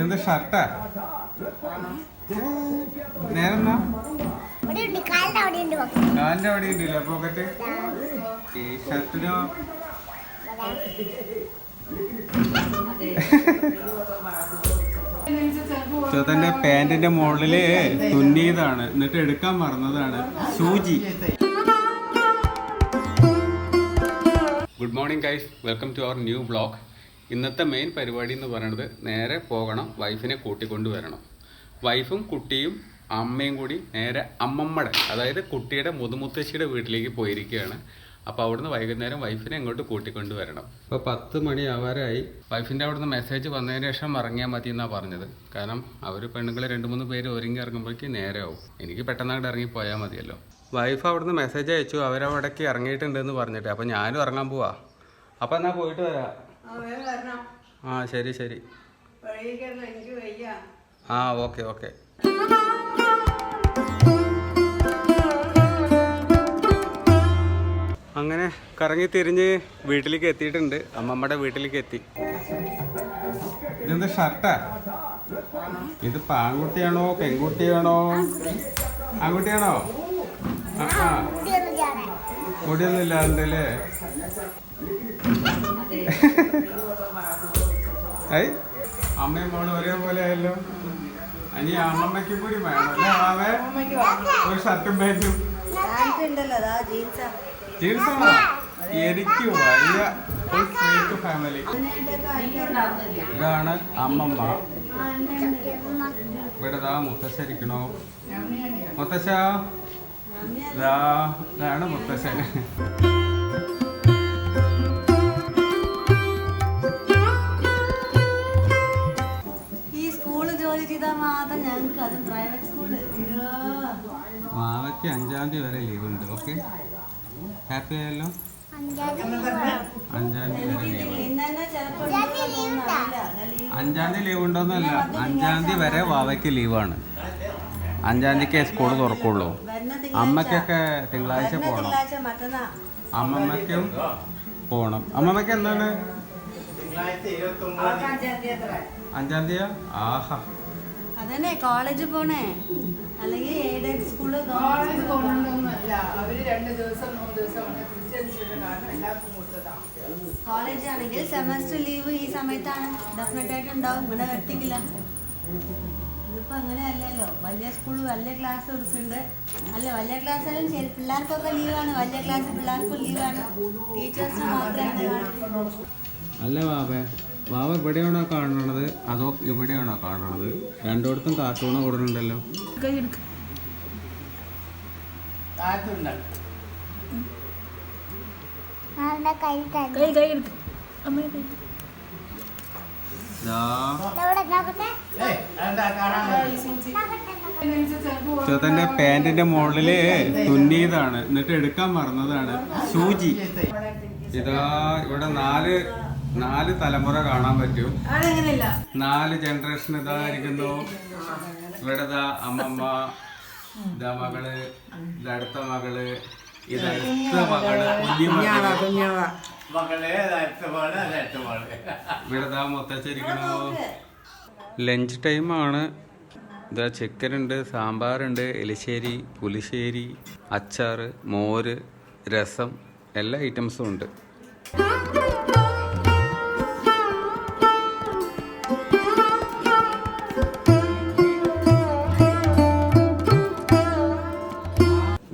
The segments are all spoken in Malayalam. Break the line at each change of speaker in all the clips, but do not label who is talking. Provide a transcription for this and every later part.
ഇതെന്താ ഷർട്ടാ? നേരെന്നാ കാലിന്റെ അവിടെ ഉണ്ടല്ലേ പോക്കറ്റ്? ഈ ഷർട്ടിനോ? ചോത്തന്റെ പാന്റിന്റെ മുകളില് തുന്നിയതാണ്, എന്നിട്ട് എടുക്കാൻ മറന്നതാണ് സൂചി. Good morning guys, welcome to our new vlog. ഇന്നത്തെ മെയിൻ പരിപാടി എന്ന് പറയുന്നത് നേരെ പോകണം, വൈഫിനെ കൂട്ടിക്കൊണ്ടുവരണം. വൈഫും കുട്ടിയും അമ്മയും കൂടി നേരെ അമ്മമ്മയുടെ, അതായത് കുട്ടിയുടെ മുതുമുത്തശ്ശിയുടെ വീട്ടിലേക്ക് പോയിരിക്കുകയാണ്. അപ്പോൾ അവിടുന്ന് വൈകുന്നേരം വൈഫിനെ ഇങ്ങോട്ട് കൂട്ടിക്കൊണ്ടുവരണം. ഇപ്പോൾ 10 മണി ആവാറായി. വൈഫിൻ്റെ അവിടുന്ന് മെസ്സേജ് വന്നതിന് ശേഷം ഇറങ്ങിയാൽ മതി എന്നാണ് പറഞ്ഞത്. കാരണം അവർ പെണ്ണുങ്ങൾ 2-3 പേര് ഒരുങ്ങി ഇറങ്ങുമ്പോഴേക്കും നേരെ ആവും. എനിക്ക് പെട്ടെന്നായിട്ട് ഇറങ്ങി പോയാൽ മതിയല്ലോ. വൈഫ് അവിടുന്ന് മെസ്സേജ് അയച്ചു, അവരവിടേക്ക് ഇറങ്ങിയിട്ടുണ്ടെന്ന് പറഞ്ഞിട്ട്. അപ്പം ഞാനും ഇറങ്ങാൻ പോവാ. അപ്പം എന്നാൽ പോയിട്ട് വരാം. ആ ശരി ശരി. ആ ഓക്കെ ഓക്കെ. അങ്ങനെ കറങ്ങി തിരിഞ്ഞ് വീട്ടിലേക്ക് എത്തിയിട്ടുണ്ട്. അമ്മമ്മയുടെ വീട്ടിലേക്ക് എത്തി. ഇതെന്താ ഷർട്ടാ? ഇത് ആൺകുട്ടിയാണോ പെൺകുട്ടിയാണോ? ആൺകുട്ടിയാണോ? മുടിയൊന്നും ഇല്ലാണ്ടല്ലേ? അമ്മയും മോളും ഒരേപോലെ ആയല്ലോ. ഇനി അമ്മമ്മയ്ക്കും കൂടി വേണം അല്ലേ? ആവേ ഒരു ഷർട്ടും പാൻറ്റും. ജീൻസാണോ? എനിക്ക് വയ്യ. ഫാമിലി. ഇതാണ് അമ്മമ്മ. ഇവിടെ മുത്തശ്ശരിക്കണോ? മുത്തശ്ശ, ഇതാണ് മുത്തശ്ശൻ. മാവയ്ക്ക് 5-ാം തീയതി വരെ ലീവ് ഉണ്ട്. ഓക്കെ, ഹാപ്പി ആയല്ലോ. 5-ാം തീയതി വരെ ലീവ്. 5-ാം തീയതി ലീവ് ഉണ്ടോന്നല്ല, 5-ാം തീയതി വരെ വാവയ്ക്ക് ലീവാണ്. 5-ാം തീയതിക്ക് സ്കൂൾ തുറക്കുള്ളൂ. അമ്മയ്ക്കൊക്കെ തിങ്കളാഴ്ച പോകണം. അമ്മമ്മയ്ക്കും പോകണം. അമ്മമ്മയ്ക്ക് എന്താണ് 5-ാം തീയതി? ആഹാ,
അതന്നെ കോളേജിൽ പോണേ. അല്ലെങ്കിൽ എയ്ഡഡ് സ്കൂള് കോളേജ് ആണെങ്കിൽ സെമസ്റ്റർ ലീവ് ഈ സമയത്താണ് ഡെഫിനറ്റ് ആയിട്ട് ഉണ്ടാവും. ഇവിടെ എത്തിക്കില്ല. ഇതിപ്പോ അങ്ങനെ അല്ലല്ലോ. വലിയ സ്കൂള് വലിയ ക്ലാസ് കൊടുക്കുന്നുണ്ട്. അല്ല, വലിയ ക്ലാസ് ആയാലും ശരി, പിള്ളേർക്കൊക്കെ ലീവാണ്. വലിയ ക്ലാസ് പിള്ളേർക്കും ലീവാണ്, ടീച്ചേഴ്സിന് മാത്രമേ.
അല്ല വാവേ, വാവ ഇവിടെയാണോ കാണണത് അതോ ഇവിടെയാണോ കാണണത്? രണ്ടിടത്തും കാർട്ടൂണ് കൊടുക്കുന്നുണ്ടല്ലോ. ചോത്തന്റെ പാന്റിന്റെ മുകളില് തുന്നിയതാണ്, എന്നിട്ട് എടുക്കാൻ മറന്നതാണ് സൂചി. ഇതാ ഇവിടെ 4 തലമുറ കാണാൻ പറ്റും. 4 ജനറേഷൻ ഇതായിരിക്കുന്നു. ഇവിടെ അമ്മമ്മ, ഇതാ മകള്, ഇതടുത്ത മകള്, ഇതടുത്ത മകള്, ഇവിടെ മുത്തച്ഛരിക്കണോ. ലഞ്ച് ടൈമാണ്. ഇതാ ചിക്കൻ ഉണ്ട്, സാമ്പാറുണ്ട്, എലിശ്ശേരി, പുളിശ്ശേരി, അച്ചാറ്, മോര്, രസം, എല്ലാ ഐറ്റംസും ഉണ്ട്.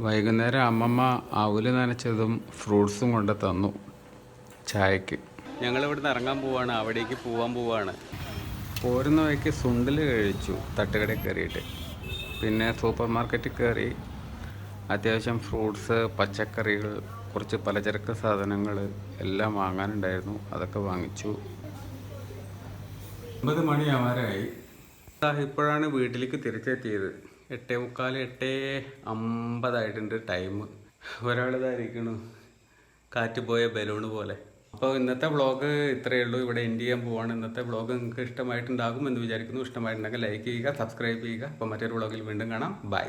വൈകുന്നേരം അമ്മമ്മ അവല് നനച്ചതും ഫ്രൂട്ട്സും കൊണ്ട് തന്നു ചായക്ക്. ഞങ്ങളിവിടുന്ന് ഇറങ്ങാൻ പോവാണ്, അവിടേക്ക് പോവാൻ പോവാണ്. പോരുന്ന വഴിക്ക് സുണ്ടൽ കഴിച്ചു തട്ടുകടയിൽ കയറിയിട്ട്. പിന്നെ സൂപ്പർ മാർക്കറ്റിൽ കയറി അത്യാവശ്യം ഫ്രൂട്ട്സ്, പച്ചക്കറികൾ, കുറച്ച് പലചരക്ക് സാധനങ്ങൾ എല്ലാം വാങ്ങാനുണ്ടായിരുന്നു. അതൊക്കെ വാങ്ങിച്ചു. 9 മണിയാവാറായി. ഇപ്പോഴാണ് വീട്ടിലേക്ക് തിരിച്ചെത്തിയത്. 8:45, 8:50 ടൈം. ഒരാളിതായിരിക്കണു കാറ്റ് പോയ ബലൂണ് പോലെ. അപ്പോൾ ഇന്നത്തെ വ്ളോഗ് ഇത്രയേ ഉള്ളൂ. ഇവിടെ എൻഡ് ചെയ്യാൻ പോവാണ്. ഇന്നത്തെ വ്ളോഗ് നിങ്ങൾക്ക് ഇഷ്ടമായിട്ടുണ്ടാകും എന്ന് വിചാരിക്കുന്നു. ഇഷ്ടമായിട്ടുണ്ടെങ്കിൽ ലൈക്ക് ചെയ്യുക, സബ്സ്ക്രൈബ് ചെയ്യുക. അപ്പോൾ മറ്റൊരു വ്ളോഗിൽ വീണ്ടും കാണാം. ബൈ.